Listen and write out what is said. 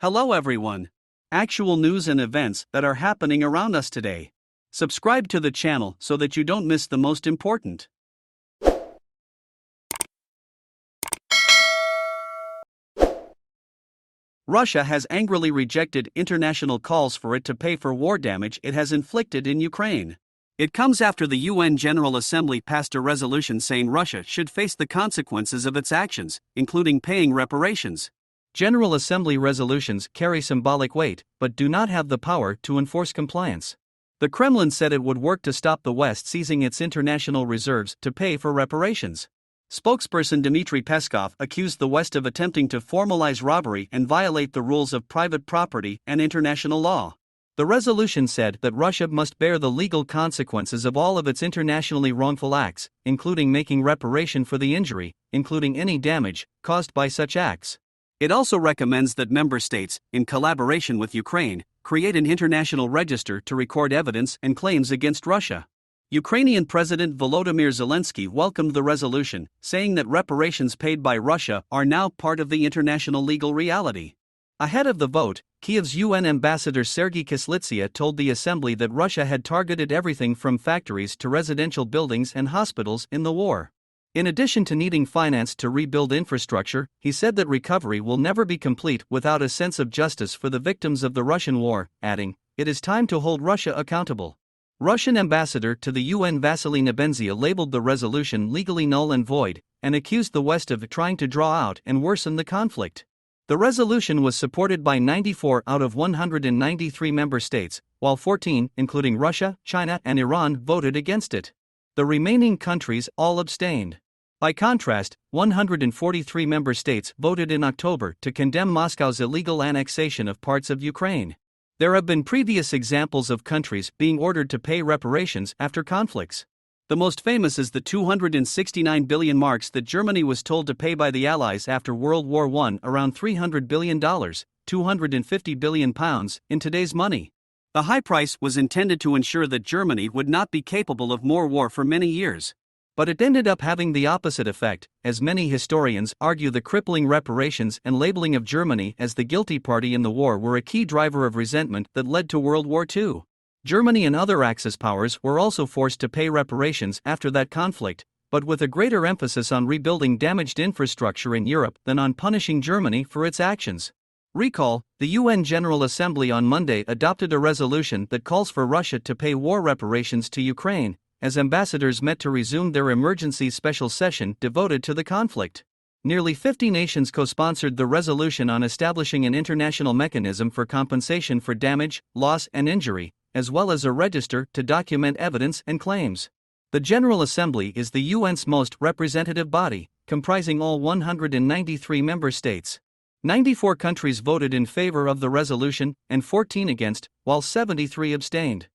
Hello everyone. Actual news and events that are happening around us today. Subscribe to the channel so that you don't miss the most important. Russia has angrily rejected international calls for it to pay for war damage it has inflicted in Ukraine. It comes after the UN General Assembly passed a resolution saying Russia should face the consequences of its actions, including paying reparations. General Assembly resolutions carry symbolic weight, but do not have the power to enforce compliance. The Kremlin said it would work to stop the West seizing its international reserves to pay for reparations. Spokesperson Dmitry Peskov accused the West of attempting to formalize robbery and violate the rules of private property and international law. The resolution said that Russia must bear the legal consequences of all of its internationally wrongful acts, including making reparation for the injury, including any damage caused by such acts. It also recommends that member states, in collaboration with Ukraine, create an international register to record evidence and claims against Russia. Ukrainian President Volodymyr Zelensky welcomed the resolution, saying that reparations paid by Russia are now part of the international legal reality. Ahead of the vote, Kyiv's UN ambassador Sergei Kislitsia told the assembly that Russia had targeted everything from factories to residential buildings and hospitals in the war. In addition to needing finance to rebuild infrastructure, he said that recovery will never be complete without a sense of justice for the victims of the Russian war, adding, "It is time to hold Russia accountable." Russian ambassador to the UN Vasily Nebenzia labeled the resolution legally null and void, and accused the West of trying to draw out and worsen the conflict. The resolution was supported by 94 out of 193 member states, while 14, including Russia, China, and Iran, voted against it. The remaining countries all abstained. By contrast, 143 member states voted in October to condemn Moscow's illegal annexation of parts of Ukraine. There have been previous examples of countries being ordered to pay reparations after conflicts. The most famous is the 269 billion marks that Germany was told to pay by the Allies after World War I, around $300 billion, £250 billion in today's money. The high price was intended to ensure that Germany would not be capable of more war for many years. But it ended up having the opposite effect, as many historians argue the crippling reparations and labeling of Germany as the guilty party in the war were a key driver of resentment that led to World War II. Germany and other Axis powers were also forced to pay reparations after that conflict, but with a greater emphasis on rebuilding damaged infrastructure in Europe than on punishing Germany for its actions. Recall, the UN General Assembly on Monday adopted a resolution that calls for Russia to pay war reparations to Ukraine, as ambassadors met to resume their emergency special session devoted to the conflict. Nearly 50 nations co-sponsored the resolution on establishing an international mechanism for compensation for damage, loss, and injury, as well as a register to document evidence and claims. The General Assembly is the UN's most representative body, comprising all 193 member states. 94 countries voted in favor of the resolution, and 14 against, while 73 abstained.